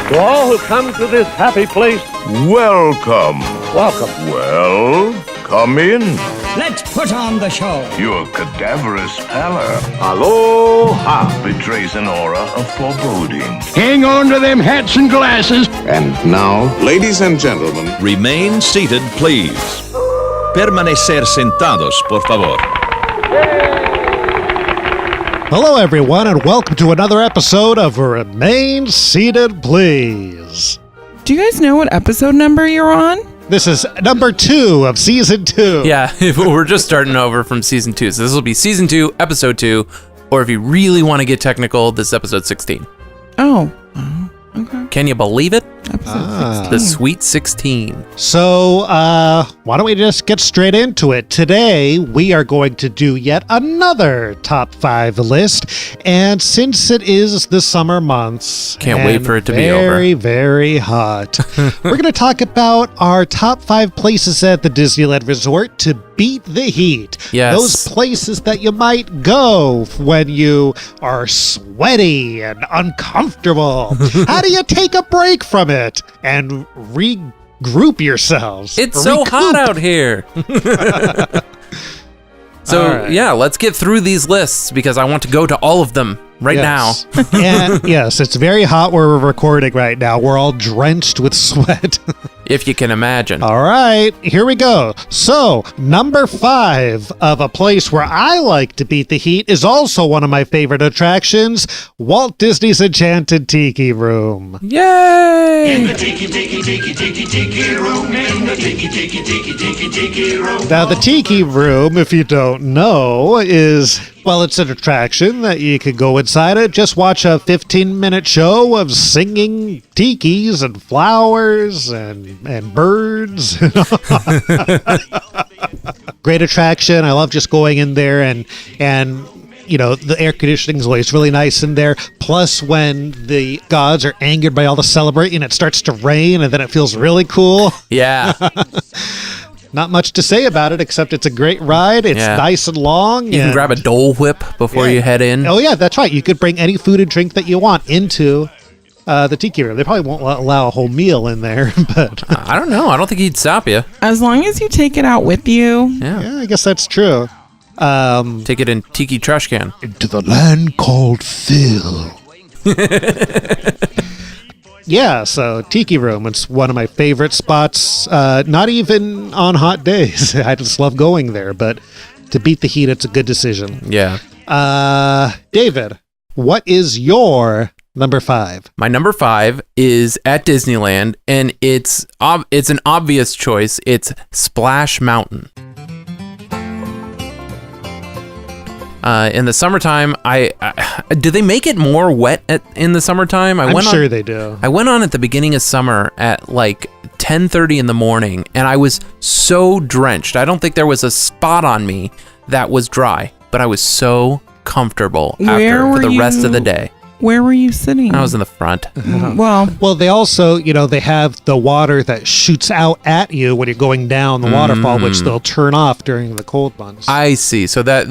To all who come to this happy place, welcome. Welcome. Well, come in. Let's put on the show. Your cadaverous pallor aloha, betrays an aura of foreboding. Hang on to them hats and glasses. And now, ladies and gentlemen, remain seated, please. Permanecer sentados, por favor. Hello, everyone, and welcome to another episode of Remain Seated, Please. Do you guys know what episode number you're on? This is number 2 of season 2. Yeah, we're just starting over from season 2. So this will be season 2, episode 2, or if you really want to get technical, this is episode 16. Oh, okay. Can you believe it? Episode 16. The Sweet 16. So, why don't we just get straight into it? Today, we are going to do yet another top 5 list. And since it is the summer months, can't wait for it to be over. Very, very hot. We're going to talk about our top 5 places at the Disneyland Resort to beat the heat. Yes. Those places that you might go when you are sweaty and uncomfortable. How do you take a break from it and regroup yourselves? It's so hot out here. So, yeah, let's get through these lists because I want to go to all of them now. And yes, it's very hot where we're recording right now. We're all drenched with sweat. If you can imagine. All right, here we go. So, number 5 of a place where I like to beat the heat is also one of my favorite attractions, Walt Disney's Enchanted Tiki Room. Yay! In the tiki room, in the tiki room. Now, the Tiki Room, if you don't know, is, well, it's an attraction that you can go inside it, just watch a 15-minute show of singing tikis and flowers and birds. Great attraction. I love just going in there and you know, the air conditioning is always really nice in there. Plus, when the gods are angered by all the celebrating, it starts to rain and then it feels really cool. Yeah. Not much to say about it, except it's a great ride. It's nice and long. You can grab a Dole Whip before you head in. Oh, yeah, that's right. You could bring any food and drink that you want into the Tiki Room. They probably won't allow a whole meal in there, but I don't know. I don't think he'd stop you. As long as you take it out with you. Yeah, I guess that's true. Take it in Tiki trash can. Into the land called Phil. Yeah, so Tiki Room, it's one of my favorite spots, not even on hot days. I just love going there, but to beat the heat, it's a good decision. Yeah. David, what is your number 5? My number 5 is at Disneyland, and it's an obvious choice. It's Splash Mountain. In the summertime, do they make it more wet in the summertime? I'm sure they do. I went on at the beginning of summer at like 10:30 in the morning, and I was so drenched. I don't think there was a spot on me that was dry, but I was so comfortable for the rest of the day. Where were you sitting? I was in the front. Well, they also, they have the water that shoots out at you when you're going down the waterfall, which they'll turn off during the cold months. I see. So that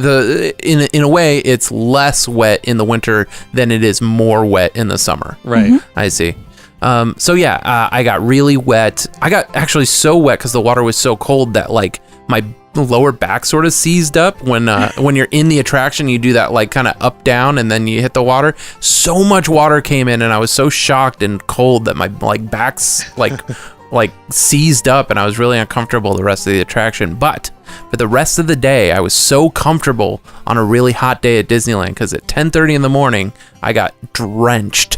in a way, it's less wet in the winter than it is more wet in the summer. Right. Mm-hmm. I see. I got really wet. I got actually so wet because the water was so cold that like my lower back sort of seized up when you're in the attraction. You do that like kind of up down and then you hit the water. So much water came in and I was so shocked and cold that my like back's like seized up and I was really uncomfortable the rest of the attraction. But for the rest of the day, I was so comfortable on a really hot day at Disneyland because at 10:30 in the morning I got drenched.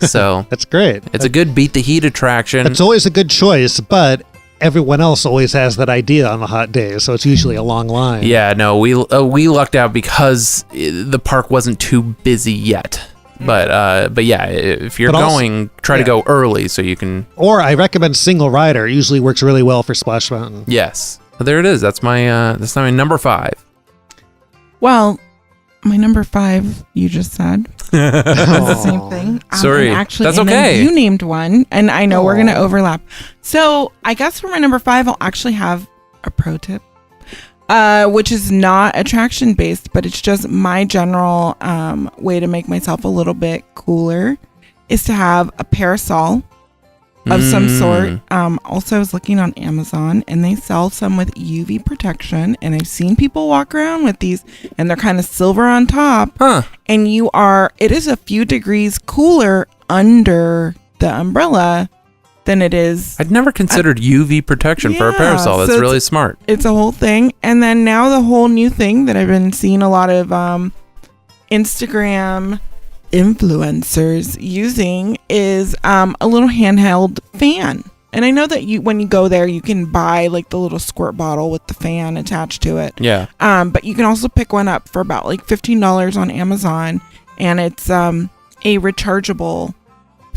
So that's great. It's a good beat the heat attraction. It's always a good choice, but everyone else always has that idea on the hot days, so it's usually a long line. Yeah, no, we lucked out because the park wasn't too busy yet. But yeah, if you're going, try to go early so you can. Or I recommend single rider. It usually works really well for Splash Mountain. Yes, but there it is. That's my number 5. Well, my number 5, you just said. It's the same thing. Sorry, actually, that's and okay. You named one, and I know we're going to overlap. So I guess for my number 5, I'll actually have a pro tip, which is not attraction based, but it's just my general way to make myself a little bit cooler. is to have a parasol of some sort. Also, I was looking on Amazon, and they sell some with UV protection, and I've seen people walk around with these, and they're kind of silver on top. And it is a few degrees cooler under the umbrella than it is. I'd never considered UV protection for a parasol. That's really smart. It's a whole thing. And then now the whole new thing that I've been seeing a lot of Instagram influencers using is a little handheld fan. And I know that when you go there, you can buy like the little squirt bottle with the fan attached to it. Yeah. But you can also pick one up for about like $15 on Amazon, and it's a rechargeable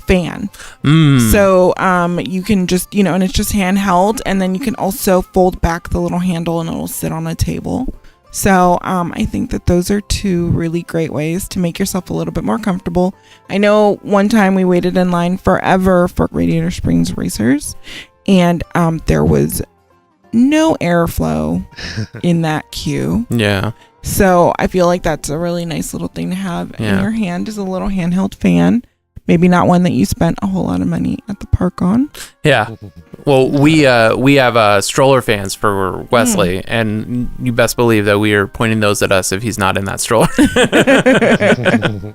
fan. So you can just, and it's just handheld, and then you can also fold back the little handle and it'll sit on a table. So I think that those are two really great ways to make yourself a little bit more comfortable. I know one time we waited in line forever for Radiator Springs Racers, and there was no airflow in that queue. Yeah. So I feel like that's a really nice little thing to have in your hand, is a little handheld fan. Maybe not one that you spent a whole lot of money at the park on. Yeah. Well, we have stroller fans for Wesley, and you best believe that we are pointing those at us if he's not in that stroller.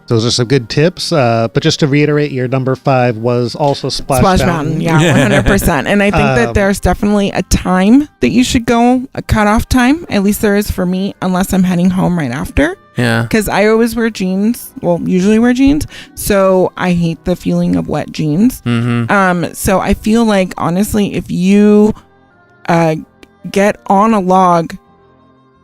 Those are some good tips. But just to reiterate, your number 5 was also Splash Mountain. Yeah, 100%. And I think that there's definitely a time that you should go, a cutoff time. At least there is for me, unless I'm heading home right after. Yeah. Because I always wear jeans. Well, usually wear jeans. So I hate the feeling of wet jeans. So I feel like, honestly, if you get on a log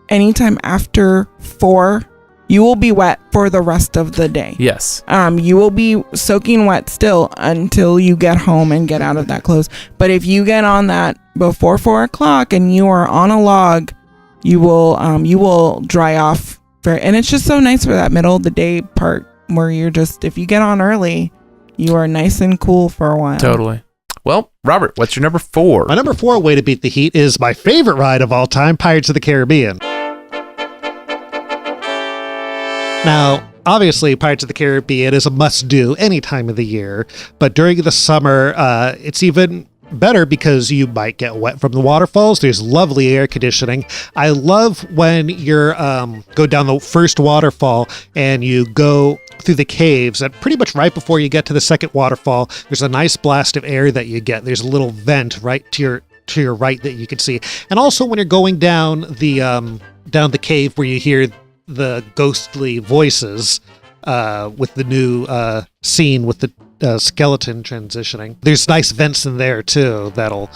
anytime after 4, you will be wet for the rest of the day. Yes. You will be soaking wet still until you get home and get out of that clothes. But if you get on that before 4 o'clock and you are on a log, you will dry off. And it's just so nice for that middle of the day part where you're just, if you get on early, you are nice and cool for a while. Totally. Well, Robert, what's your number 4? My number 4 way to beat the heat is my favorite ride of all time, Pirates of the Caribbean. Now, obviously, Pirates of the Caribbean is a must-do any time of the year, but during the summer, it's even better because you might get wet from the waterfalls. There's lovely air conditioning. I love when you're go down the first waterfall and you go through the caves, and pretty much right before you get to the second waterfall, there's a nice blast of air that you get. There's a little vent right to your right that you can see. And also when you're going down the cave where you hear the ghostly voices with the new scene with the skeleton transitioning. There's nice vents in there too that'll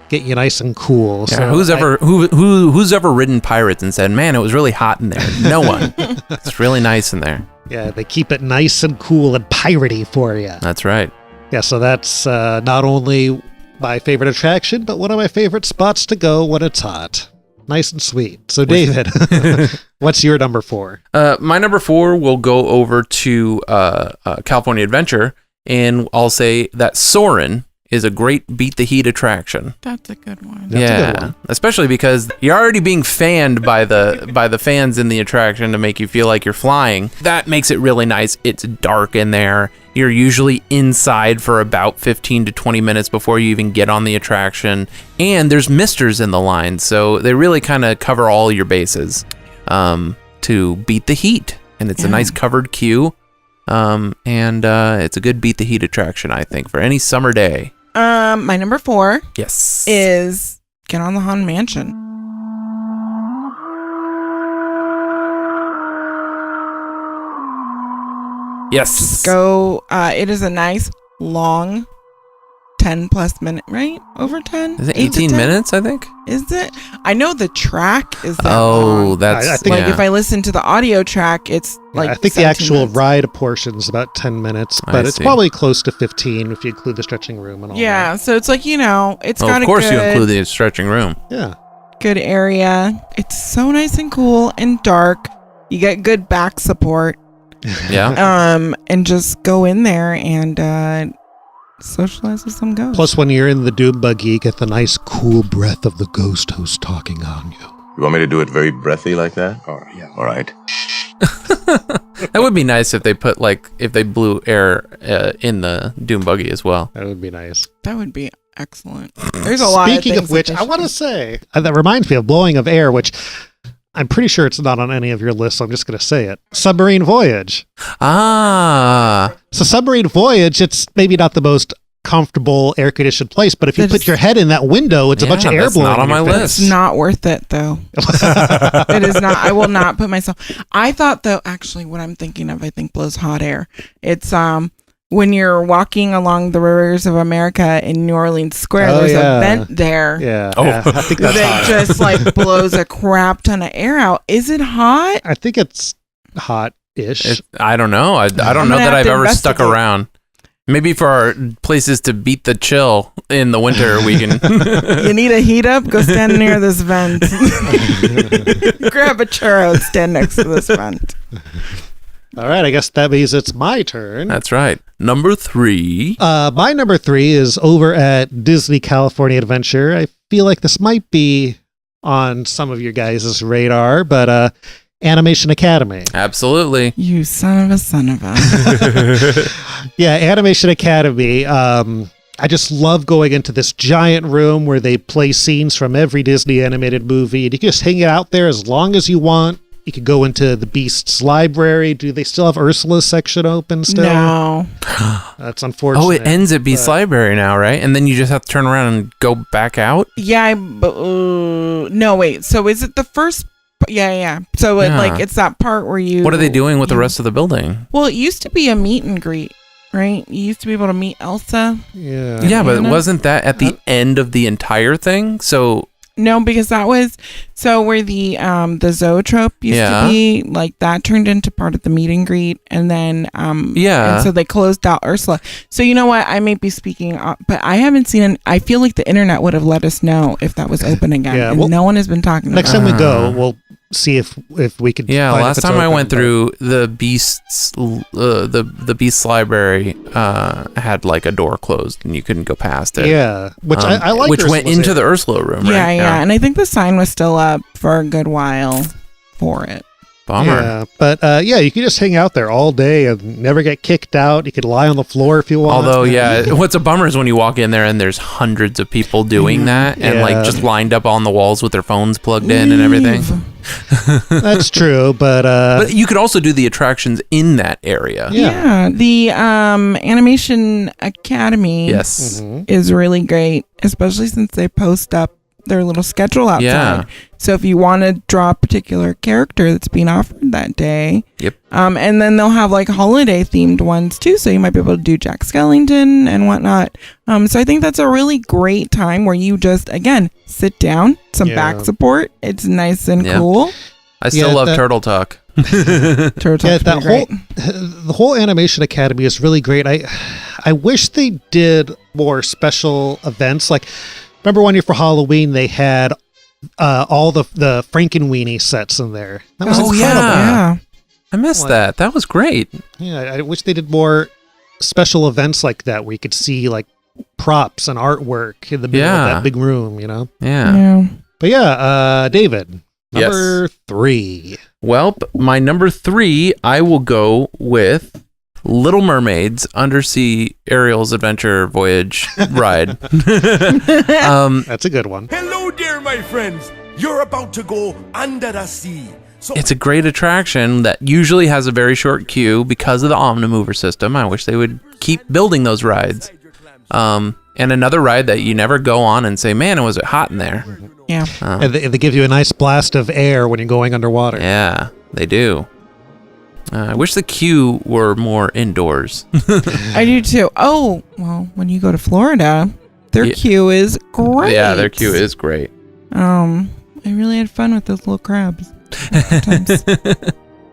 get you nice and cool. Yeah, so who's ever ridden Pirates and said, "Man, it was really hot in there"? No one. It's really nice in there. Yeah, they keep it nice and cool and piratey for you. That's right. Yeah, so that's not only my favorite attraction, but one of my favorite spots to go when it's hot. Nice and sweet. So, David, what's your number 4? My number 4 will go over to California Adventure, and I'll say that Soarin' is a great beat the heat attraction. That's a good one. That's a good one. Especially because you're already being fanned by the fans in the attraction to make you feel like you're flying. That makes it really nice. It's dark in there. You're usually inside for about 15 to 20 minutes before you even get on the attraction. And there's misters in the line, so they really kind of cover all your bases to beat the heat. And it's a nice covered queue. And it's a good beat the heat attraction, I think, for any summer day. My number 4 is Get on the Haunted Mansion. Yes. Just go. It is a nice long 10 plus minute, right? Over 10? Is it 18 minutes, I think? Is it? I know the track is that long. I think like if I listen to the audio track, it's like I think the 17 actual minutes. ride portion is about 10 minutes, but it's probably close to 15 if you include the stretching room and all that. So it's like, it's got of course you include the stretching room. Yeah. Good area. It's so nice and cool and dark. You get good back support. Yeah. And just go in there and socialize with some ghosts. Plus, when you're in the Doom Buggy, you get the nice cool breath of the ghost who's talking on you. You want me to do it very breathy like that? Oh, yeah. All right. That would be nice if they put if they blew air in the Doom buggy as well. That would be nice. That would be excellent. There's a lot. Speaking of which, I want to say that reminds me of blowing of air, which I'm pretty sure it's not on any of your lists. So I'm just going to say it. Submarine Voyage. Ah. So Submarine Voyage, it's maybe not the most comfortable air-conditioned place, but if you put your head in that window, it's a bunch of air blowing. Not on my list. It's not worth it, though. It is not. I will not put myself. I thought, though, actually, what I'm thinking of, I think blows hot air. It's when you're walking along the rivers of America in New Orleans Square, there's a vent there. Yeah. I think that's that hot. just blows a crap ton of air out. Is it hot? I think it's hot-ish. I don't know. I don't know that I've ever stuck around. Maybe for our places to beat the chill in the winter, we can. You need a heat up? Go stand near this vent. Grab a churro and stand next to this vent. All right, I guess that means it's my turn. That's right. Number 3. My number 3 is over at Disney California Adventure. I feel like this might be on some of your guys' radar, but Animation Academy. Absolutely. You son of a. Yeah, Animation Academy. I just love going into this giant room where they play scenes from every Disney animated movie, and you can just hang out there as long as you want. You could go into the Beast's library. Do they still have Ursula's section open still? No. That's unfortunate. Oh, it ends at Beast's library now, right? And then you just have to turn around and go back out? Yeah, no, wait. So is it the first? Yeah. So it's that part where you. What are they doing with the rest of the building? Well, it used to be a meet and greet, right? You used to be able to meet Elsa. Yeah. Yeah, but wasn't that at the end of the entire thing? So. No, because that was where the zoetrope used to be, that turned into part of the meet and greet, and then and so they closed out Ursula. So you know what, I may be speaking, but I haven't seen I feel like the internet would have let us know if that was open again. Yeah, and no one has been talking about it. Next time we go, we'll see if we could. Yeah, find last if it's time I open, went through the Beast's the Beast's library had a door closed and you couldn't go past it. Yeah, which I like. Which went into the Ursula room, right? Yeah, and I think the sign was still up for a good while for it. Bummer. Yeah, but you can just hang out there all day and never get kicked out. You could lie on the floor if you want. Although, what's a bummer is when you walk in there and there's hundreds of people doing that and just lined up on the walls with their phones plugged in and everything. That's true, but you could also do the attractions in that area. Yeah, the Animation Academy is really great, especially since they post up their little schedule outside. Yeah. So if you want to draw a particular character that's being offered that day, and then they'll have holiday themed ones too. So you might be able to do Jack Skellington and whatnot. So I think that's a really great time where you just sit down, some back support. It's nice and cool. I still love Turtle Talk. Turtle Talk's great. The whole Animation Academy is really great. I wish they did more special events. Remember one year for Halloween, they had all the Frankenweenie sets in there. That was incredible. Yeah. I missed that. That was great. Yeah, I wish they did more special events like that where you could see props and artwork in the middle of that big room, Yeah. But David, number 3. Well, my number 3, I will go with Little Mermaid's Undersea Ariel's Adventure Voyage ride. That's a good one. Hello there, my friends. You're about to go under the sea. So It's a great attraction that usually has a very short queue because of the Omnimover system. I wish they would keep building those rides. And another ride that you never go on and say, man, was it hot in there? Yeah. And they give you a nice blast of air when you're going underwater. Yeah, they do. I wish the queue were more indoors. I do too. Oh, well, when you go to Florida, their queue is great. Yeah, their queue is great. I really had fun with those little crabs.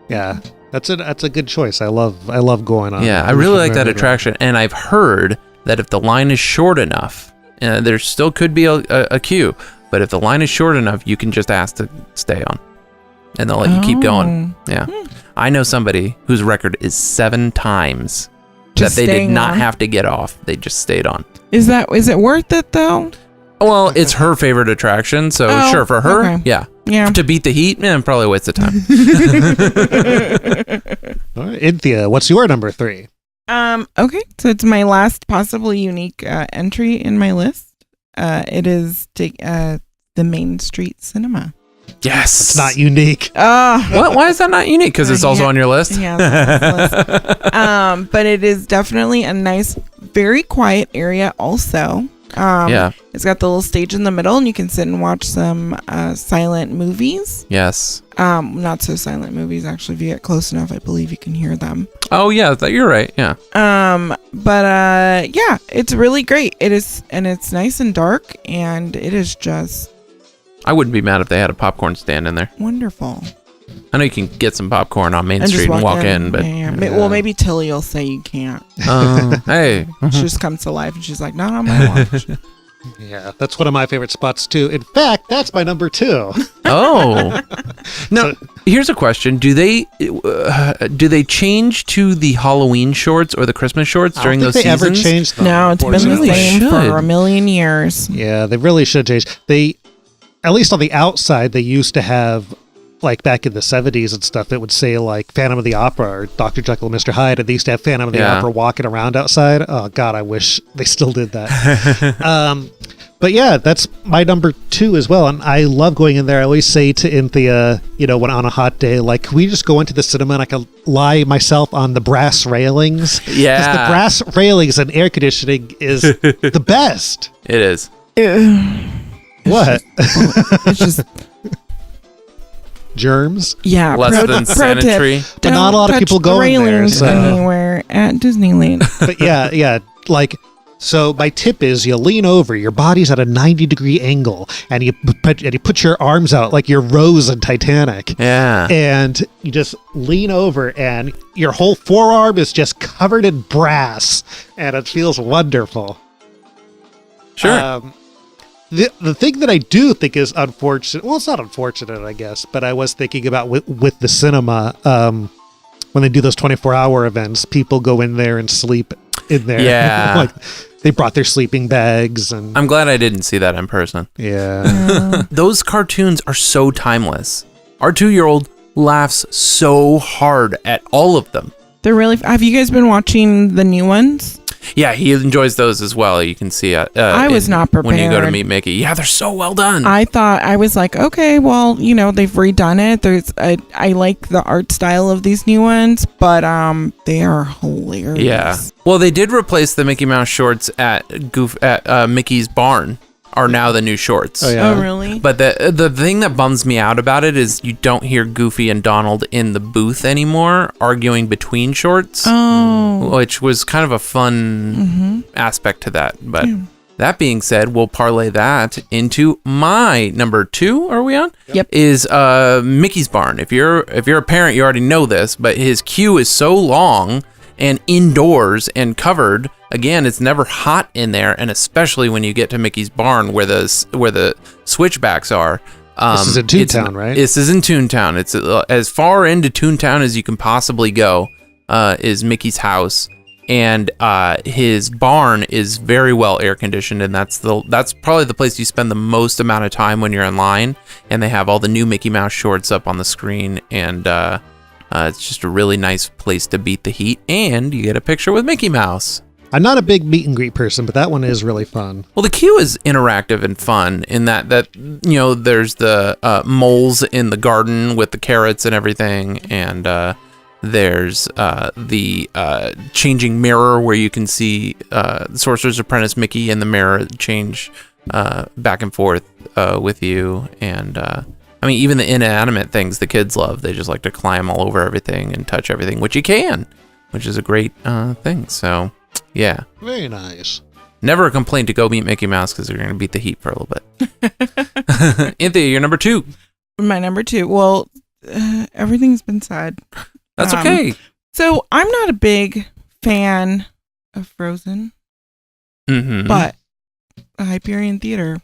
Yeah, that's a good choice. I love going on. Yeah, I really like that attraction, and I've heard that if the line is short enough, there still could be a queue, but if the line is short enough, you can just ask to stay on, and they'll let you keep going. Yeah. I know somebody whose record is 7 times just that they did not on. have to get off. They just stayed on. Is it worth it though? Well, it's her favorite attraction, so sure for her, okay. yeah. Yeah. To beat the heat, probably a waste of time. All right, Inthia, what's your number 3? Okay, so it's my last possibly unique entry in my list. It is the Main Street Cinema. Yes. It's not unique. What? Why is that not unique? Because it's also on your list? Yeah. It's on this list. But it is definitely a nice, very quiet area also. Yeah. It's got the little stage in the middle, and you can sit and watch some silent movies. Yes. Not so silent movies, actually. If you get close enough, I believe you can hear them. Oh, yeah. You're right. Yeah. But yeah, it's really great. It is, and it's nice and dark, and it is just... I wouldn't be mad if they had a popcorn stand in there. Wonderful. I know you can get some popcorn on Main Street and walk in, but... Yeah. Well, maybe Tilly will say you can't. Hey. She just comes to life, and she's like, not on my watch. Yeah, that's one of my favorite spots, too. In fact, that's my number 2. Oh. Now, here's a question. Do they change to the Halloween shorts or the Christmas shorts during those seasons? Ever changed them? No, it's been the same for a million years. Yeah, they really should change. They, at least on the outside, they used to have, like back in the 70s and stuff, it would say like Phantom of the Opera or Dr. Jekyll and Mr. Hyde, and they used to have Phantom of the Opera walking around outside. Oh, God, I wish they still did that. But yeah, that's my number 2 as well. And I love going in there. I always say to Inthia, when on a hot day, like, can we just go into the cinema and I can lie myself on the brass railings? Yeah. Because the brass railings and air conditioning is the best. It is. What? It's just... Germs? Yeah. Less than sanitary. But not a lot of people go in there. So. Anywhere at Disneyland. But yeah. Like, so my tip is you lean over, your body's at a 90-degree angle, and you put your arms out like you're Rose in Titanic. Yeah. And you just lean over, and your whole forearm is just covered in brass, and it feels wonderful. Sure. The thing that I do think is unfortunate, well, it's not unfortunate, I guess, but I was thinking about with the cinema, when they do those 24-hour events, people go in there and sleep in there. Yeah. Like, they brought their sleeping bags. And I'm glad I didn't see that in person. Yeah. Those cartoons are so timeless. Our 2-year-old laughs so hard at all of them. They're really... Have you guys been watching the new ones? Yeah, he enjoys those as well. You can see it. I was not prepared. When you go to meet Mickey. Yeah, they're so well done. I was like, okay, well, they've redone it. I like the art style of these new ones, but they are hilarious. Yeah. Well, they did replace the Mickey Mouse shorts at Mickey's Barn. Are now the new shorts. Oh, yeah. Oh, really? But the thing that bums me out about it is you don't hear Goofy and Donald in the booth anymore arguing between shorts. Oh. Which was kind of a fun aspect to that. But that being said, we'll parlay that into my number 2. Are we on? Yep. Is Mickey's Barn. If you're a parent, you already know this, but his queue is so long and indoors and covered. Again, it's never hot in there, and especially when you get to Mickey's Barn, where the switchbacks are. This is in Toontown, right? This is in Toontown. It's as far into Toontown as you can possibly go. Is Mickey's house, and his barn is very well air conditioned, and that's probably the place you spend the most amount of time when you're in line. And they have all the new Mickey Mouse shorts up on the screen, and it's just a really nice place to beat the heat, and you get a picture with Mickey Mouse. I'm not a big meet and greet person, but that one is really fun. Well, the queue is interactive and fun in that there's the moles in the garden with the carrots and everything, and there's the changing mirror where you can see Sorcerer's Apprentice Mickey in the mirror change back and forth with you, and even the inanimate things the kids love. They just like to climb all over everything and touch everything, which you can, which is a great thing. So. Yeah. Very nice. Never a complaint to go meet Mickey Mouse because they're going to beat the heat for a little bit. Inthia, you're number 2. My number 2. Well, everything's been said. That's okay. So I'm not a big fan of Frozen, but the Hyperion Theater,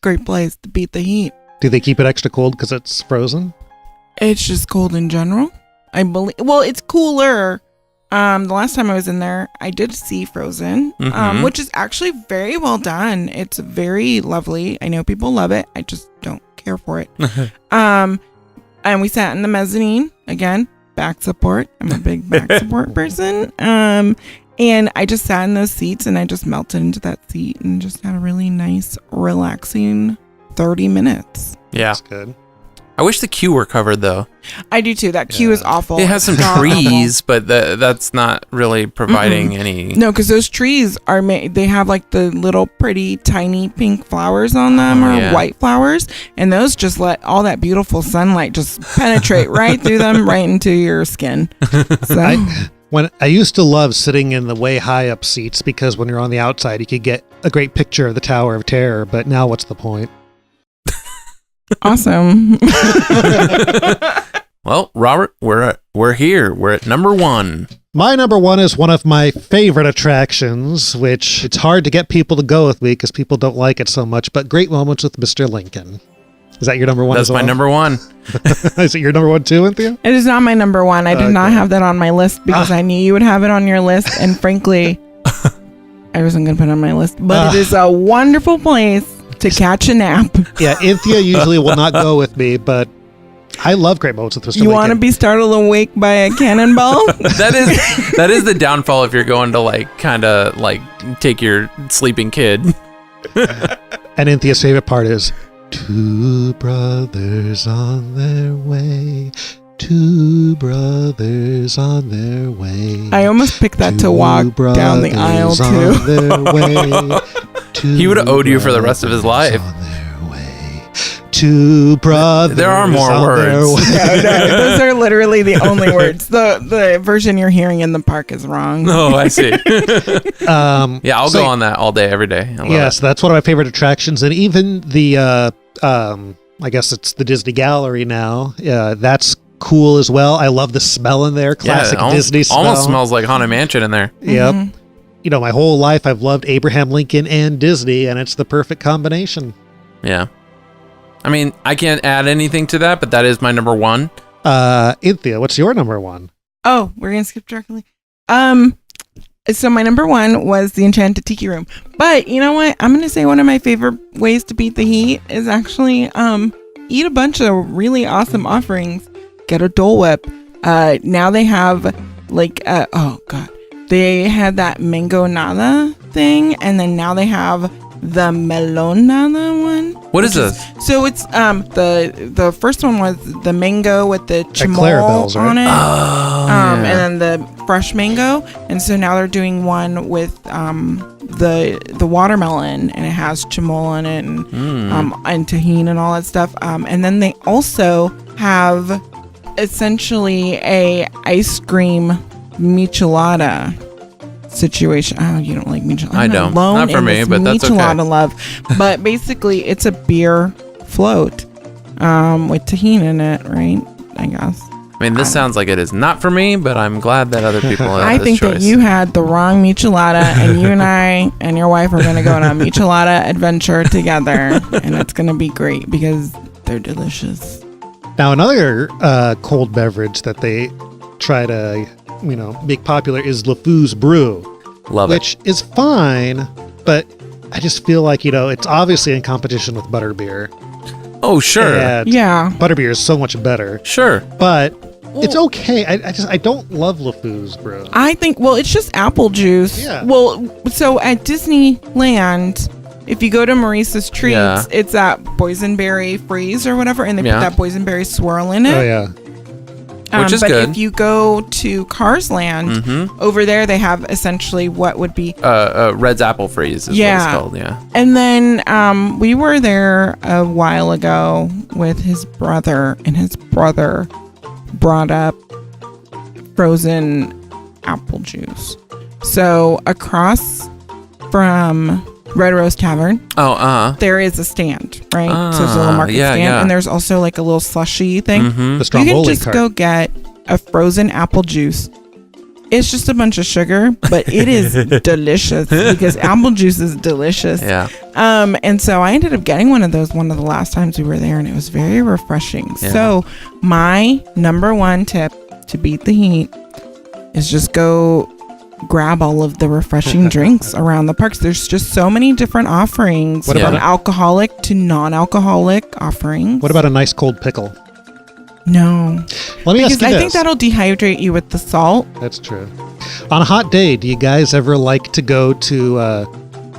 great place to beat the heat. Do they keep it extra cold because it's frozen? It's just cold in general. I believe. Well, it's cooler. The last time I was in there, I did see Frozen, which is actually very well done. It's very lovely. I know people love it. I just don't care for it. And we sat in the mezzanine again, back support. I'm a big back support person. And I just sat in those seats and I just melted into that seat and just had a really nice, relaxing 30 minutes. Yeah. That's good. I wish the queue were covered though. I do too. That queue is awful. It has some It's trees, but that's not really providing any. No, because those trees are made. They have like the little pretty tiny pink flowers on them, or white flowers, and those just let all that beautiful sunlight just penetrate right through them, right into your skin. So. When I used to love sitting in the way high up seats because when you're on the outside, you could get a great picture of the Tower of Terror. But now, what's the point? Awesome. Well, Robert, we're here. We're at number 1. My number 1 is one of my favorite attractions, which it's hard to get people to go with me because people don't like it so much, but Great Moments with Mr. Lincoln. Is that your number 1 That's as well? my number 1. Is it your number 1 too, Inthia? It is not my number 1. I did not have that on my list because I knew you would have it on your list, and frankly, I wasn't going to put it on my list. But it is a wonderful place to catch a nap. Yeah, Inthia usually will not go with me, but I love Great Moments with Mr. Lincoln. You want to be startled awake by a cannonball? that is the downfall if you're going to like kind of like take your sleeping kid. And Inthia's favorite part is 2 brothers on their way. 2 brothers on their way. I almost picked that to walk down the aisle too. He would have owed you for the rest of his life. On their way. 2 brothers. There are more on words. their way. No, those are literally the only words. The version you're hearing in the park is wrong. Oh, I see. Yeah, I'll go on that all day, every day. Yes, that's one of my favorite attractions, and even the I guess it's the Disney Gallery now. That's cool as well. I love the smell in there. Classic Disney smell. Almost smells like Haunted Mansion in there. Yep. Mm-hmm. You know, my whole life I've loved Abraham Lincoln and Disney, and it's the perfect combination. Yeah. I mean, I can't add anything to that, but that is my number 1. Inthia, what's your number 1? Oh, we're gonna skip directly. So my number 1 was the Enchanted Tiki Room. But you know what? I'm gonna say one of my favorite ways to beat the heat is actually eat a bunch of really awesome offerings. Get a Dole Whip. Now they have like they had that mango nada thing, and then now they have the melon nada one. What is this? So it's the first one was the mango with the chimol on it, and then the fresh mango, and so now they're doing one with the watermelon, and it has chimol in it and tahini and all that stuff. And then they also have essentially a ice cream michelada situation. Oh, you don't like michelada? I don't. Not for me, but that's okay. Michelada love. But basically, it's a beer float with tahini in it, right? I guess. I mean, this sounds like it is not for me, but I'm glad that other people have I this think choice. that you had the wrong michelada, and you and I and your wife are going to go on a michelada adventure together, and it's going to be great because they're delicious. Now, another cold beverage that they try to, make popular is LeFou's Brew. Love it. Which is fine, but I just feel like, it's obviously in competition with butterbeer. Oh, sure. And yeah. Butterbeer is so much better. Sure. But it's okay. I don't love LeFou's Brew. I think, it's just apple juice. Yeah. Well, so at Disneyland, if you go to Maurice's Treats, it's that boysenberry freeze or whatever, and they put that boysenberry swirl in it. Oh, yeah. Which is but good. If you go to Cars Land, over there they have essentially what would be Red's Apple Freeze is what it's called, And then we were there a while ago with his brother, and his brother brought up frozen apple juice. So across from Red Rose Tavern, there is a stand, right? So it's a little market stand, and there's also like a little slushy thing. The you can just go get a frozen apple juice. It's just a bunch of sugar, but it is delicious because apple juice is delicious. Yeah. And so I ended up getting one of those one of the last times we were there, and it was very refreshing. Yeah. So my number 1 tip to beat the heat is just go grab all of the refreshing drinks around the parks. There's just so many different offerings, What from about alcoholic to non-alcoholic offerings. What about a nice cold pickle? No. Let me ask Because you I this. think that'll dehydrate you with the salt. That's true. On a hot day, do you guys ever like to go to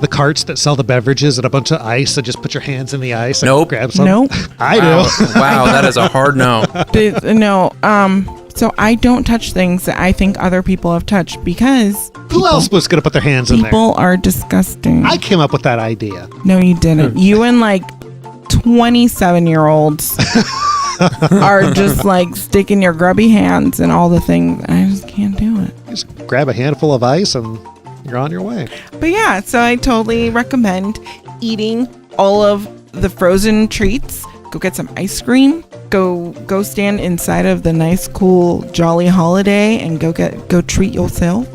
the carts that sell the beverages and a bunch of ice and just put your hands in the ice and Nope. grab some? Nope. I Wow. do. Wow, that is a hard no. So I don't touch things that I think other people have touched because Who else was going to put their hands in there? people are disgusting. I came up with that idea. No, you didn't. You and like 27-year-olds are just like sticking your grubby hands in all the things. I just can't do it. Just grab a handful of ice and you're on your way. But yeah, so I totally recommend eating all of the frozen treats. Go get some ice cream. Go stand inside of the nice, cool, jolly holiday and go treat yourself.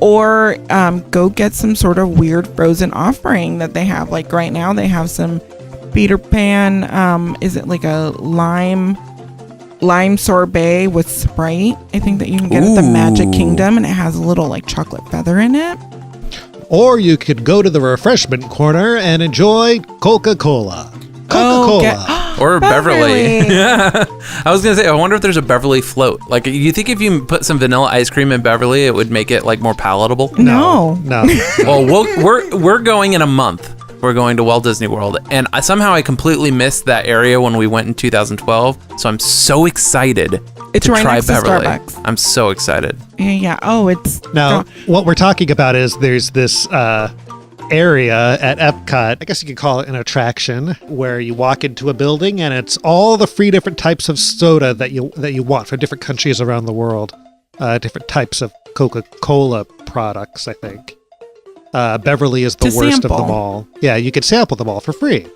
Or go get some sort of weird frozen offering that they have. Like right now, they have some Peter Pan. Is it like a lime sorbet with Sprite? I think that you can get at the Magic Kingdom, and it has a little like chocolate feather in it. Or you could go to the refreshment corner and enjoy Coca-Cola. Coca-Cola. Or Beverly. Beverly. I was going to say, I wonder if there's a Beverly float. Like, you think if you put some vanilla ice cream in Beverly, it would make it like more palatable? No. Well, we're going in a month. We're going to Walt Disney World, and somehow I completely missed that area when we went in 2012. So I'm so excited It's to right try next Beverly. to Starbucks. I'm so excited. Yeah. Oh, it's Now, what we're talking about is there's this area at Epcot, I guess you could call it an attraction, where you walk into a building and it's all the free different types of soda that you want from different countries around the world. Different types of Coca-Cola products, I think. Beverly is the To worst of sample. them all. Yeah, you can sample them all for free.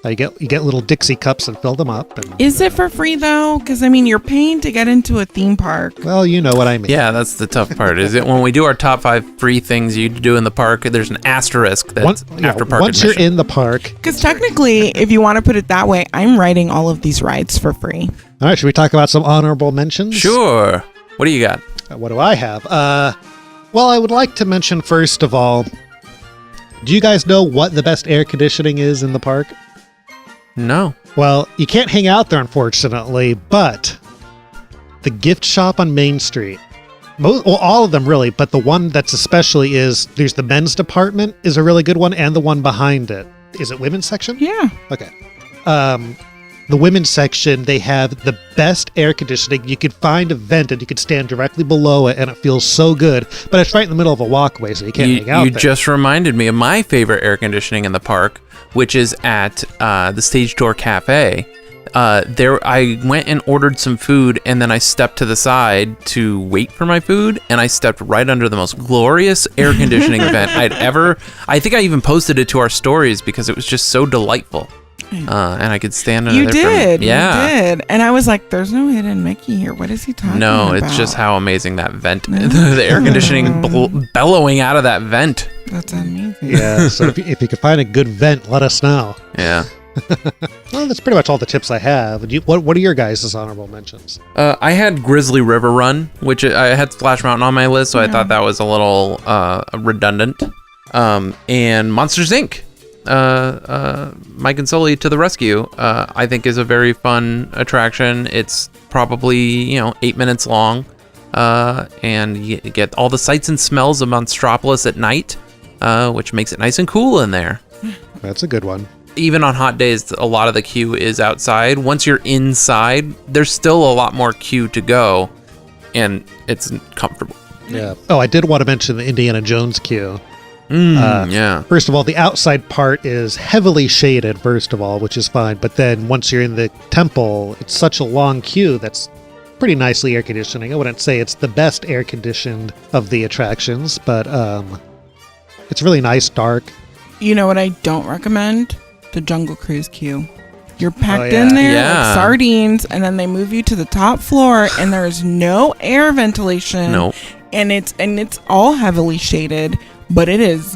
You get little Dixie cups and fill them up. And, Is it for free though? Because I mean, you're paying to get into a theme park. well, you know what I mean. Yeah, that's the tough part. Is it when we do our top 5 free things you do in the park? There's an asterisk that's after park Once admission. you're in the park. Because technically, if you want to put it that way, I'm riding all of these rides for free. All right, should we talk about some honorable mentions? Sure. What do you got? What do I have? Well, I would like to mention first of all, do you guys know what the best air conditioning is in the park? No. Well, you can't hang out there, unfortunately, but the gift shop on Main Street, all of them really, but the one that's especially there's the men's department is a really good one, and the one behind it. Is it women's section? Yeah. Okay. The women's section, they have the best air conditioning. You could find a vent and you could stand directly below it and it feels so good, but it's right in the middle of a walkway, so you can't hang out You there. just reminded me of my favorite air conditioning in the park, which is at the Stage Door Cafe. I went and ordered some food, and then I stepped to the side to wait for my food, and I stepped right under the most glorious air conditioning vent I'd ever. I think I even posted it to our stories because it was just so delightful. And I could stand under You there. did. Yeah. You did. And I was like, there's no hidden Mickey here. What is he talking No, about? it's just how amazing that vent, the air conditioning bellowing out of that vent. That's amazing. Yeah, so if you could find a good vent, let us know. Yeah. Well, that's pretty much all the tips I have. What are your guys' honorable mentions? I had Grizzly River Run, which I had Splash Mountain on my list, so I thought that was a little redundant. And Monsters Inc. Mike and Sully to the rescue, I think is a very fun attraction. It's probably 8 minutes long, and you get all the sights and smells of Monstropolis at night, which makes it nice and cool in there. That's a good one. Even on hot days, a lot of the queue is outside. Once you're inside, there's still a lot more queue to go, and it's comfortable. Yeah. Oh, I did want to mention the Indiana Jones queue. Yeah. First of all, the outside part is heavily shaded, first of all, which is fine. But then once you're in the temple, it's such a long queue that's pretty nicely air conditioning. I wouldn't say it's the best air conditioned of the attractions, but it's really nice, dark. You know what I don't recommend? The Jungle Cruise queue. You're packed yeah. in there Yeah. like sardines, and then they move you to the top floor, and there's no air ventilation. Nope. And it's all heavily shaded, but it is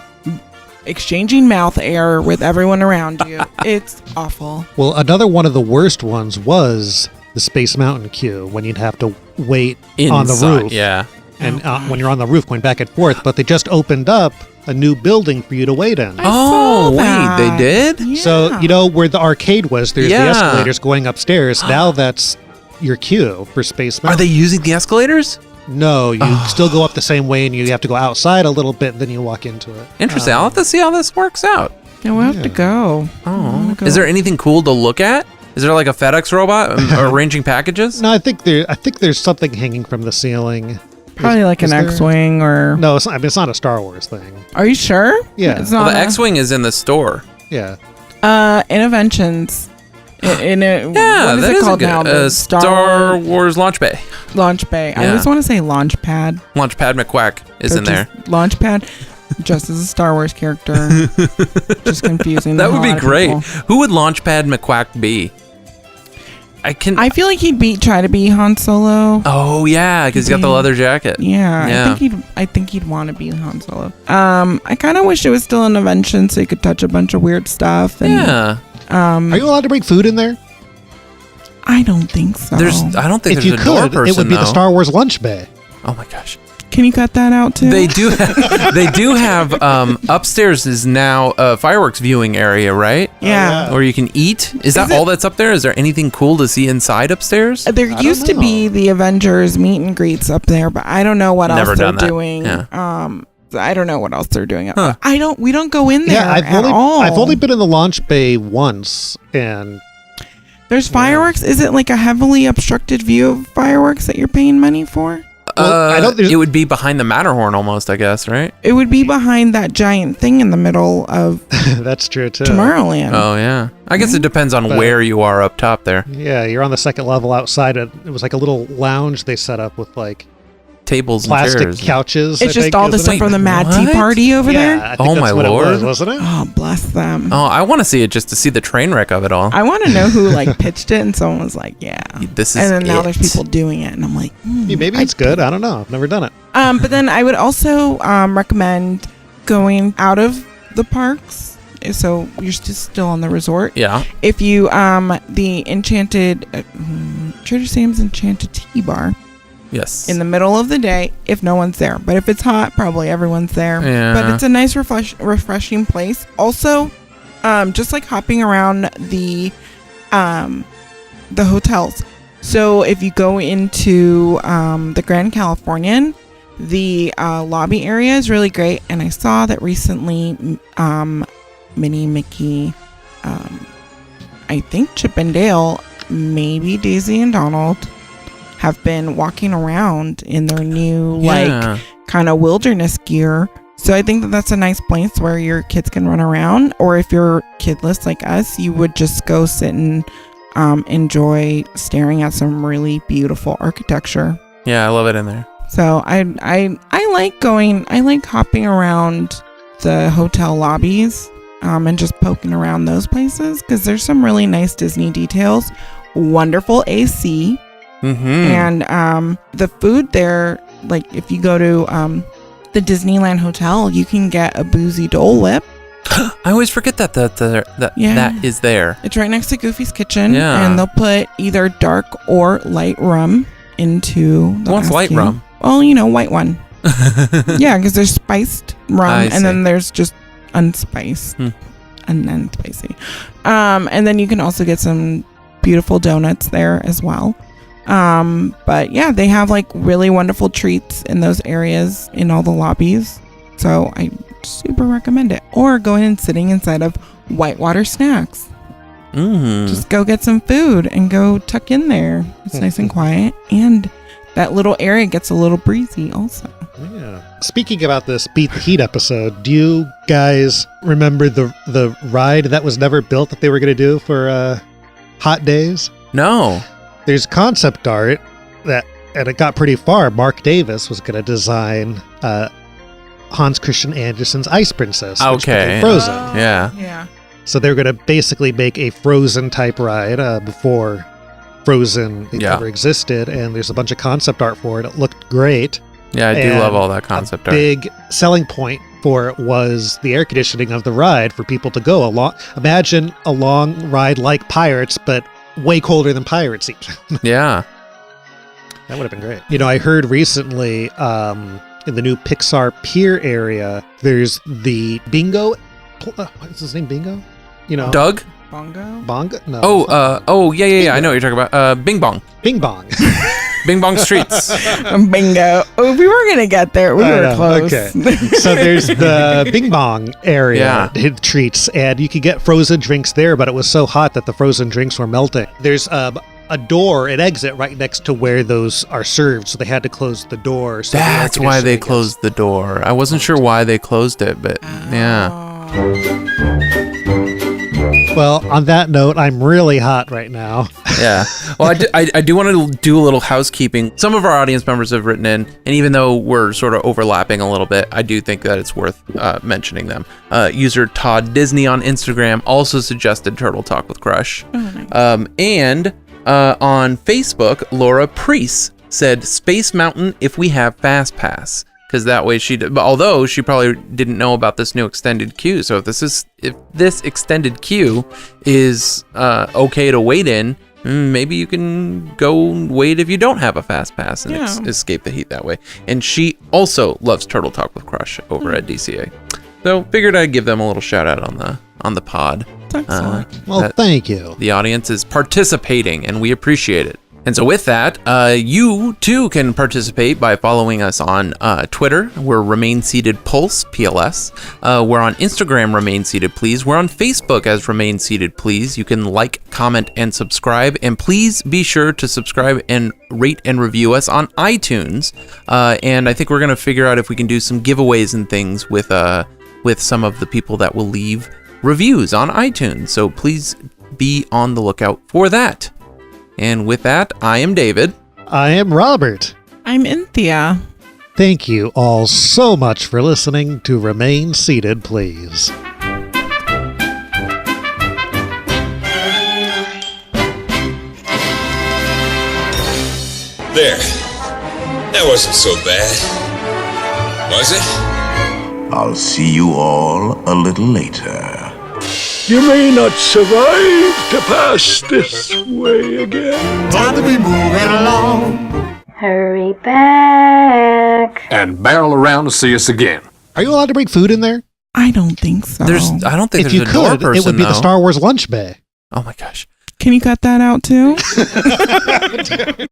exchanging mouth air with everyone around you. It's awful. Well, another one of the worst ones was the Space Mountain queue when you'd have to wait on the Inside, roof. Yeah. and when you're on the roof going back and forth. But they just opened up a new building for you to wait in. Oh, wait, they did? Yeah. So, where the arcade was, there's the escalators going upstairs. Now that's your queue for Space Mountain. Are they using the escalators? No, you still go up the same way, and you have to go outside a little bit, and then you walk into it. Interesting. I'll have to see how this works out. Yeah, we'll have to go. Oh. Is there anything cool to look at? Is there like a FedEx robot arranging packages? No, I think there's something hanging from the ceiling. Probably like an X-Wing or... No, it's not a Star Wars thing. Are you sure? Yeah. It's not the X-Wing is in the store. Yeah. Interventions. What is that it is called now? The Star Wars Launch Bay. Launch Bay. I always want to say Launch Pad. Launchpad McQuack is in there. Launch Pad, just as a Star Wars character. Just confusing. That would be great. Who would Launchpad McQuack be? I feel like he'd try to be Han Solo. Oh yeah, because he's got the leather jacket. Yeah. I think he'd want to be Han Solo. I kind of wish it was still an invention so you could touch a bunch of weird stuff. And, are you allowed to bring food in there? I don't think so. I don't think if there's you a door could, person, it would be the Star Wars lunch bay. Oh my gosh. Can you cut that out too? They do. They do have upstairs is now a fireworks viewing area, right? Yeah. Where you can eat. Is that all that's up there? Is there anything cool to see inside upstairs? There used to be the Avengers meet and greets up there, but I don't know what else they're doing. Yeah. I don't know what else they're doing. We don't go in there all. I've only been in the launch bay once, and there's fireworks. Is it like a heavily obstructed view of fireworks that you're paying money for? It would be behind the Matterhorn almost, I guess, right? It would be behind that giant thing in the middle of that's true too. Tomorrowland. Oh yeah. I guess it depends on where you are up top there. Yeah, you're on the second level outside. It was like a little lounge they set up with like tables and plastic chairs. couches. It's just all the stuff from the Mad Tea Party over there. I think that's my what lord, it was, wasn't it? Oh, bless them. Oh, I want to see it just to see the train wreck of it all. I want to know who like pitched it, and someone was like, "Yeah, this is." And then now there's people doing it, and I'm like, maybe it's good. I don't know. I've never done it. But then I would also recommend going out of the parks. So you're still on the resort. Yeah. If you the Enchanted Trader Sam's Enchanted Tiki Bar. Yes. In the middle of the day, if no one's there. But if it's hot, probably everyone's there. Yeah. But it's a nice, refreshing place. Also, just like hopping around the hotels. So if you go into the Grand Californian, the lobby area is really great. And I saw that recently Minnie, Mickey, I think Chip and Dale, maybe Daisy and Donald, have been walking around in their new like kind of wilderness gear. So I think that's a nice place where your kids can run around, or if you're kidless like us, you would just go sit and enjoy staring at some really beautiful architecture. Yeah, I love it in there. So I like hopping around the hotel lobbies and just poking around those places because there's some really nice Disney details, wonderful AC. Mm-hmm. And the food there, like if you go to the Disneyland Hotel, you can get a boozy Dole Whip. I always forget that is there. It's right next to Goofy's Kitchen. Yeah. And they'll put either dark or light rum into the What's light rum? Well, white one. Yeah, because there's spiced rum and then there's just unspiced and then spicy. And then you can also get some beautiful donuts there as well. But yeah, they have like really wonderful treats in those areas in all the lobbies. So I super recommend it. Or going and sitting inside of Whitewater Snacks. Just go get some food and go tuck in there. It's nice and quiet. And that little area gets a little breezy also. Yeah. Speaking about this Beat the Heat episode, do you guys remember the ride that was never built that they were going to do for Hot Days? No. There's concept art and it got pretty far. Mark Davis was going to design Hans Christian Andersen's Ice Princess. Which became Frozen. Yeah. So they were going to basically make a Frozen type ride before Frozen ever existed. And there's a bunch of concept art for it. It looked great. Yeah, I do love all that concept art. Big selling point for it was the air conditioning of the ride for people to go along. Imagine a long ride like Pirates, but way colder than Pirates even. Yeah. That would have been great. I heard recently in the new Pixar Pier area, there's the Bingo. What's his name? Bingo? Doug? Bongo? No. Yeah. I know what you're talking about. Bing Bong. Bing Bong. Bing Bong Streets. Bingo. Oh, we were going to get there. We were close. Okay. So there's the Bing Bong area treats, and you could get frozen drinks there, but it was so hot that the frozen drinks were melting. There's a door, an exit right next to where those are served, so they had to close the door. So that's why they closed the door. I wasn't sure why they closed it, but yeah. Well, on that note, I'm really hot right now. Yeah. Well, I do want to do a little housekeeping. Some of our audience members have written in, and even though we're sort of overlapping a little bit, I do think that it's worth mentioning them. User Todd Disney on Instagram also suggested Turtle Talk with Crush. Oh, nice. And on Facebook, Laura Priest said Space Mountain if we have Fast Pass. Because that way although she probably didn't know about this new extended queue. So if this extended queue is okay to wait in, maybe you can go wait if you don't have a Fast Pass and escape the heat that way. And she also loves Turtle Talk with Crush over at DCA. So figured I'd give them a little shout out on the pod. Well, thank you. The audience is participating and we appreciate it. And so with that, you too can participate by following us on Twitter. We're Remain Seated Pulse, PLS. We're on Instagram, Remain Seated Please. We're on Facebook as Remain Seated Please. You can like, comment, and subscribe. And please be sure to subscribe and rate and review us on iTunes. And I think we're going to figure out if we can do some giveaways and things with some of the people that will leave reviews on iTunes. So please be on the lookout for that. And with that, I am David. I am Robert. I'm Inthia. Thank you all so much for listening to Remain Seated, Please. There. That wasn't so bad. Was it? I'll see you all a little later. You may not survive to pass this way again. Time to be moving along. Hurry back. And barrel around to see us again. Are you allowed to bring food in there? I don't think so. I don't think if there's you a could, door person, it would be though. the Star Wars lunch bay. Oh my gosh. Can you cut that out too?